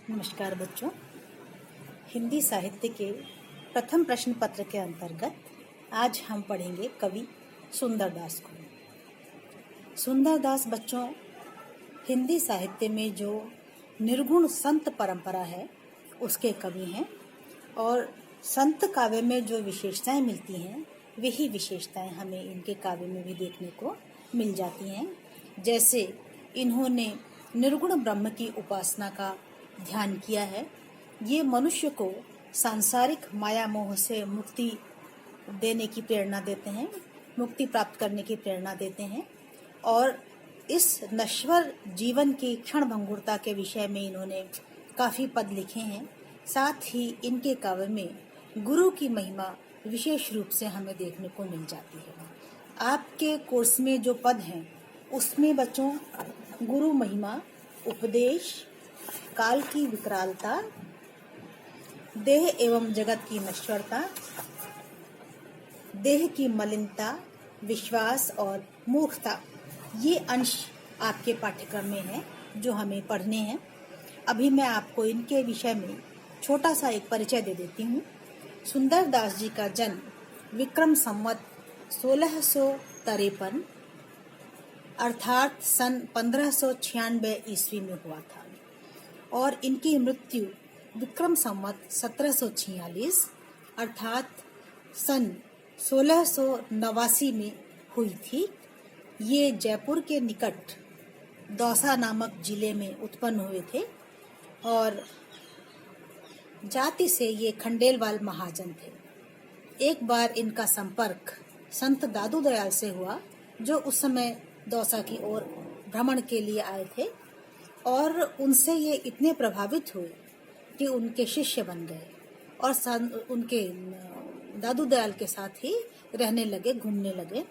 नमस्कार बच्चों। हिंदी साहित्य के प्रथम प्रश्न पत्र के अंतर्गत आज हम पढ़ेंगे कवि सुंदरदास को। सुंदरदास बच्चों हिंदी साहित्य में जो निर्गुण संत परंपरा है उसके कवि हैं और संत काव्य में जो विशेषताएं मिलती हैं वही विशेषताएं हमें इनके काव्य में भी देखने को मिल जाती हैं। जैसे इन्होंने निर्गुण ब्रह्म की उपासना का ध्यान किया है। ये मनुष्य को सांसारिक माया मोह से मुक्ति देने की प्रेरणा देते हैं, मुक्ति प्राप्त करने की प्रेरणा देते हैं और इस नश्वर जीवन की क्षण भंगुरता के विषय में इन्होंने काफ़ी पद लिखे हैं। साथ ही इनके काव्य में गुरु की महिमा विशेष रूप से हमें देखने को मिल जाती है। आपके कोर्स में जो पद हैं उसमें बच्चों गुरु महिमा, उपदेश, काल की विकरालता, देह एवं जगत की नश्वरता, देह की मलिनता, विश्वास और मूर्खता, ये अंश आपके पाठ्यक्रम में है जो हमें पढ़ने हैं। अभी मैं आपको इनके विषय में छोटा सा एक परिचय दे देती हूँ। सुंदरदास जी का जन्म विक्रम संवत 1653 अर्थात सन 1596 ईस्वी में हुआ था और इनकी मृत्यु विक्रम संवत 1746 अर्थात सन 1689 में हुई थी। ये जयपुर के निकट दौसा नामक जिले में उत्पन्न हुए थे और जाति से ये खंडेलवाल महाजन थे। एक बार इनका संपर्क संत दादू दयाल से हुआ जो उस समय दौसा की ओर भ्रमण के लिए आए थे और उनसे ये इतने प्रभावित हुए कि उनके शिष्य बन गए और उनके दादू दयाल के साथ ही रहने लगे, घूमने लगे।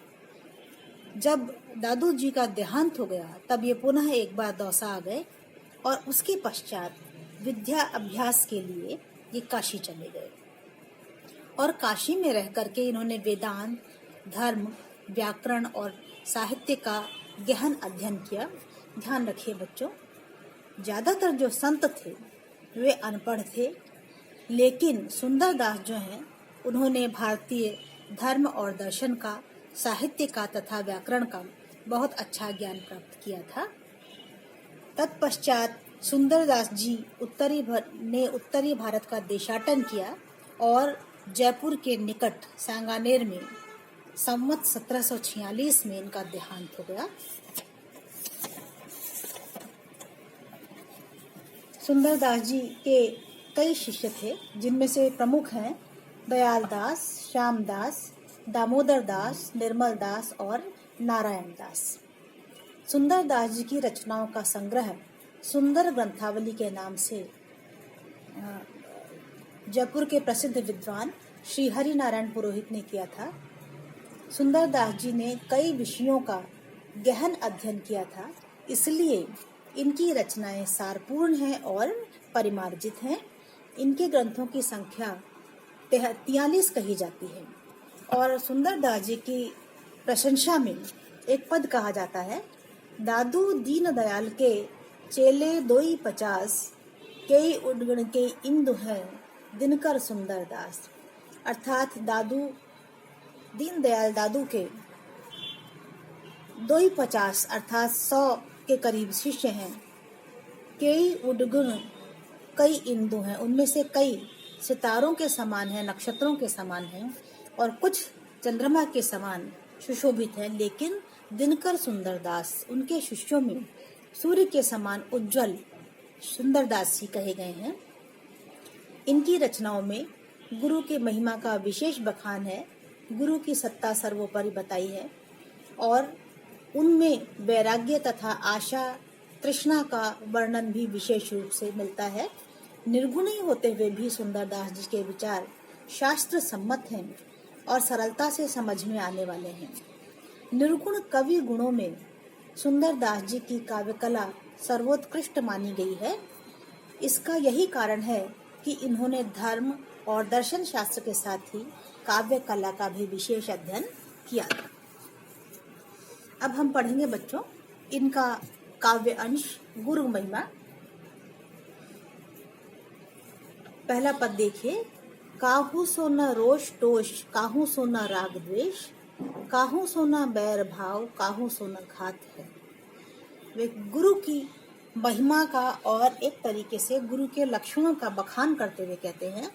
जब दादू जी का देहांत हो गया तब ये पुनः एक बार दौसा आ गए और उसके पश्चात विद्या अभ्यास के लिए ये काशी चले गए और काशी में रह करके इन्होंने वेदांत, धर्म, व्याकरण और साहित्य का गहन अध्ययन किया। ध्यान रखिए बच्चों, ज़्यादातर जो संत थे वे अनपढ़ थे, लेकिन सुंदरदास जो हैं उन्होंने भारतीय धर्म और दर्शन का, साहित्य का तथा व्याकरण का बहुत अच्छा ज्ञान प्राप्त किया था। तत्पश्चात सुंदरदास जी उत्तरी भारत का देशाटन किया और जयपुर के निकट सांगानेर में संवत 1746 में इनका देहांत हो गया। सुंदरदास जी के कई शिष्य थे जिनमें से प्रमुख हैं दयाल दास, श्याम दास, दामोदर दास, निर्मल दास और नारायण दास। सुंदरदास जी की रचनाओं का संग्रह सुंदर ग्रंथावली के नाम से जयपुर के प्रसिद्ध विद्वान श्री हरि नारायण पुरोहित ने किया था। सुंदरदास जी ने कई विषयों का गहन अध्ययन किया था, इसलिए इनकी रचनाएं सारपूर्ण हैं और परिमार्जित हैं। इनके ग्रंथों की संख्या 43 कही जाती है और सुंदरदास जी की प्रशंसा में एक पद कहा जाता है, दादू दीन दयाल के चेले 250 कई उडगण के इंदु हैं दिनकर सुंदरदास। अर्थात दीन दयाल दादू के 250 अर्थात 100 के करीब शिष्य हैं। कई उडगुण कई इंदु हैं, उनमें से कई सितारों के समान हैं, नक्षत्रों के समान हैं और कुछ चंद्रमा के समान सुशोभित हैं, लेकिन दिनकर सुंदरदास उनके शिष्यों में सूर्य के समान उज्जवल सुंदरदास जी कहे गए हैं। इनकी रचनाओं में गुरु की महिमा का विशेष बखान है, गुरु की सत्ता सर्वोपरि बताई है और उनमें वैराग्य तथा आशा तृष्णा का वर्णन भी विशेष रूप से मिलता है। निर्गुणी होते हुए भी सुंदरदास जी के विचार शास्त्र सम्मत हैं और सरलता से समझ में आने वाले हैं। निर्गुण कवि गुणों में सुंदरदास जी की काव्य कला सर्वोत्कृष्ट मानी गई है। इसका यही कारण है कि इन्होंने धर्म और दर्शन शास्त्र के साथ ही काव्य कला का भी विशेष अध्ययन किया था। अब हम पढ़ेंगे बच्चों इनका काव्य अंश गुरु महिमा। पहला पद देखिए, काहू सो न रोष टोष, काहू सो न राग द्वेष, काहू सो न बैर भाव, काहू सो न घात है। वे गुरु की महिमा का और एक तरीके से गुरु के लक्षणों का बखान करते हुए कहते हैं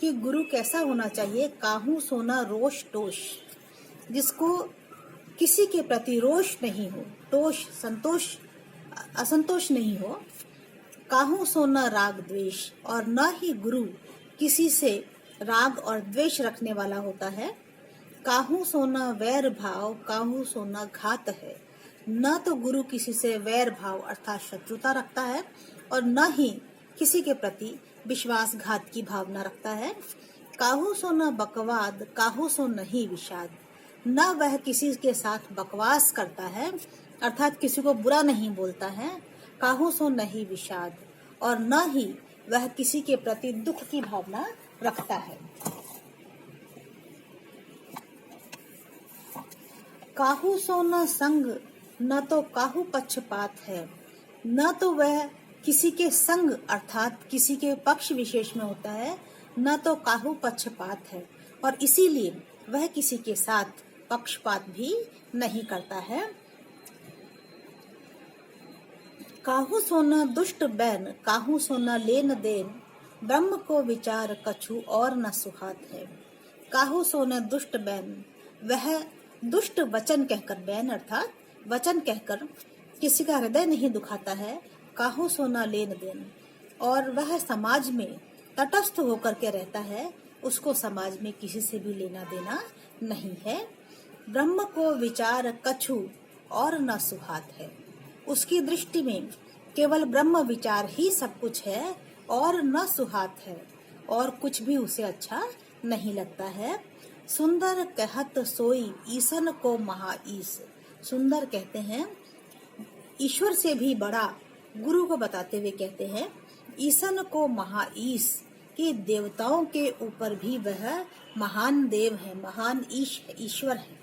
कि गुरु कैसा होना चाहिए। काहू सो न रोष टोष, जिसको किसी के प्रति रोष नहीं हो, टोष संतोष असंतोष नहीं हो। काहू सो न राग द्वेष, और न ही गुरु किसी से राग और द्वेष रखने वाला होता है। काहू सो न वैर भाव, काहू सो न घात है। न तो गुरु किसी से वैर भाव अर्थात शत्रुता रखता है और न ही किसी के प्रति विश्वासघात की भावना रखता है। काहू सो न बकवाद, काहू सो नहीं विषाद, न वह किसी के साथ बकवास करता है अर्थात किसी को बुरा नहीं बोलता है। काहू सो नहीं विषाद, और न ही वह किसी के प्रति दुख की भावना रखता है। काहू सो न संग, न तो काहू पक्षपात है। न तो वह किसी के संग अर्थात किसी के पक्ष विशेष में होता है, न तो काहू पक्षपात है, और इसीलिए वह किसी के साथ पक्षपात भी नहीं करता है। काहू सो न दुष्ट बैन, काहू सो न लेन देन, ब्रह्म को विचार कछु और न सुहात है। काहू सो न दुष्ट बैन, वह दुष्ट वचन कहकर, बैन अर्थात वचन कहकर किसी का हृदय नहीं दुखाता है। काहू सो न लेन देन, और वह समाज में तटस्थ होकर के रहता है, उसको समाज में किसी से भी लेना देना नहीं है। ब्रह्म को विचार कछु और न सुहात है, उसकी दृष्टि में केवल ब्रह्म विचार ही सब कुछ है और न सुहात है, और कुछ भी उसे अच्छा नहीं लगता है। सुंदर कहत सोई, ईसन को महाईस। सुंदर कहते हैं ईश्वर से भी बड़ा, गुरु को बताते हुए कहते हैं ईसन को महाईस, कि देवताओं के ऊपर भी वह महान देव है, महान ईश्वर है।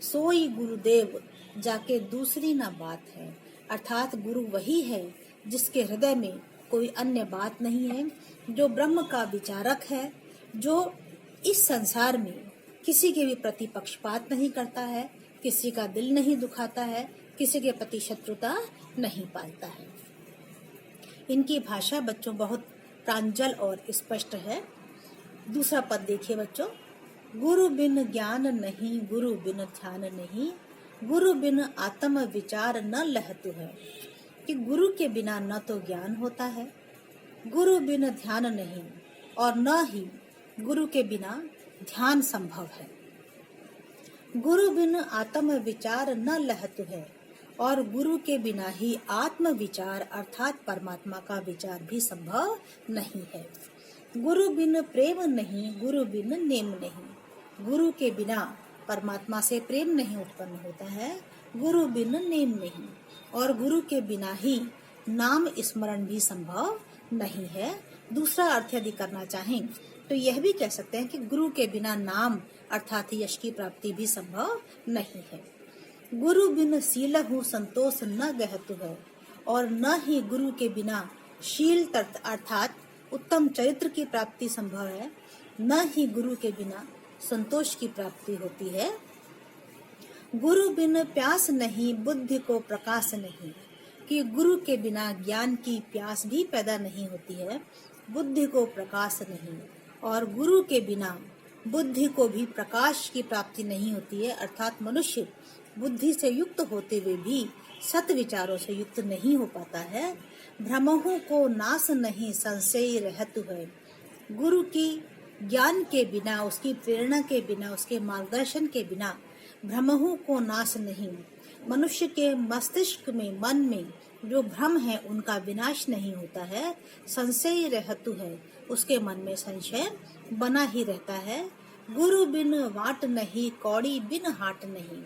सोई गुरुदेव, जाके दूसरी ना बात है, अर्थात गुरु वही है जिसके हृदय में कोई अन्य बात नहीं है, जो ब्रह्म का विचारक है, जो इस संसार में किसी के भी प्रति पक्षपात नहीं करता है, किसी का दिल नहीं दुखाता है, किसी के प्रति शत्रुता नहीं पालता है। इनकी भाषा बच्चों बहुत प्रांजल और स्पष्ट है। दूसरा पद देखिए बच्चों, गुरु बिन ज्ञान नहीं, गुरु बिन ध्यान नहीं, गुरु बिन आत्म विचार न लहतु है। कि गुरु के बिना न तो ज्ञान होता है, गुरु बिन ध्यान नहीं, और न ही गुरु के बिना ध्यान संभव है। गुरु बिन आत्म विचार न लहतु है, और गुरु के बिना ही आत्म विचार अर्थात परमात्मा का विचार भी संभव नहीं है। गुरु बिन प्रेम नहीं, गुरु बिन नेम नहीं, गुरु के बिना परमात्मा से प्रेम नहीं उत्पन्न होता है, गुरु बिन नेम नहीं, और गुरु के बिना ही नाम स्मरण भी संभव नहीं है। दूसरा अर्थ यदि करना चाहें तो यह भी कह सकते हैं कि गुरु के बिना नाम अर्थात यश की प्राप्ति भी संभव नहीं है। गुरु बिन शीलहु संतोष न गहतु है, और न ही गुरु के बिना शील अर्थात उत्तम चरित्र की प्राप्ति संभव है, न ही गुरु के बिना संतोष की प्राप्ति होती है। गुरु बिन प्यास नहीं, बुद्धि को प्रकाश नहीं, कि गुरु के बिना ज्ञान की प्यास भी पैदा नहीं होती है, बुद्धि को प्रकाश नहीं, और गुरु के बिना बुद्धि को भी प्रकाश की प्राप्ति नहीं होती है, अर्थात मनुष्य बुद्धि से युक्त होते हुए भी सत विचारों से युक्त नहीं हो पाता है। भ्रमहु को नाश नहीं, संशय रहतु है। गुरु की ज्ञान के बिना, उसकी प्रेरणा के बिना, उसके मार्गदर्शन के बिना भ्रमहु को नाश नहीं, मनुष्य के मस्तिष्क में, मन में जो भ्रम है उनका विनाश नहीं होता है। संशय रहतु है, उसके मन में संशय बना ही रहता है। गुरु बिन वाट नहीं, कौड़ी बिन हाट नहीं,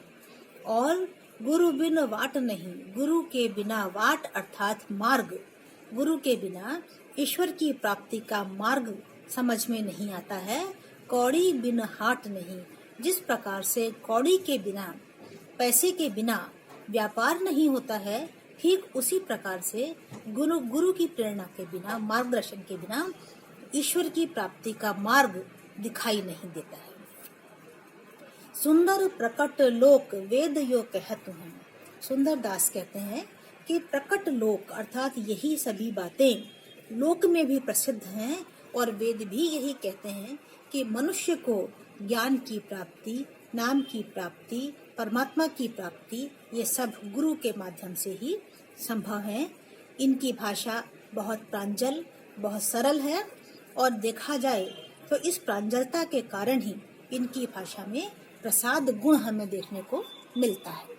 और गुरु बिन वाट नहीं, गुरु के बिना वाट अर्थात मार्ग, गुरु के बिना ईश्वर की प्राप्ति का मार्ग समझ में नहीं आता है। कौड़ी बिन हाट नहीं, जिस प्रकार से कौड़ी के बिना, पैसे के बिना व्यापार नहीं होता है, ठीक उसी प्रकार से गुरु की प्रेरणा के बिना, मार्गदर्शन के बिना ईश्वर की प्राप्ति का मार्ग दिखाई नहीं देता है। सुंदर प्रकट लोक वेद यो कहत हूँ। सुंदर दास कहते हैं कि प्रकट लोक अर्थात यही सभी बातें लोक में भी प्रसिद्ध हैं और वेद भी यही कहते हैं कि मनुष्य को ज्ञान की प्राप्ति, नाम की प्राप्ति, परमात्मा की प्राप्ति ये सब गुरु के माध्यम से ही संभव है। इनकी भाषा बहुत प्रांजल, बहुत सरल है और देखा जाए तो इस प्रांजलता के कारण ही इनकी भाषा में प्रसाद गुण हमें देखने को मिलता है।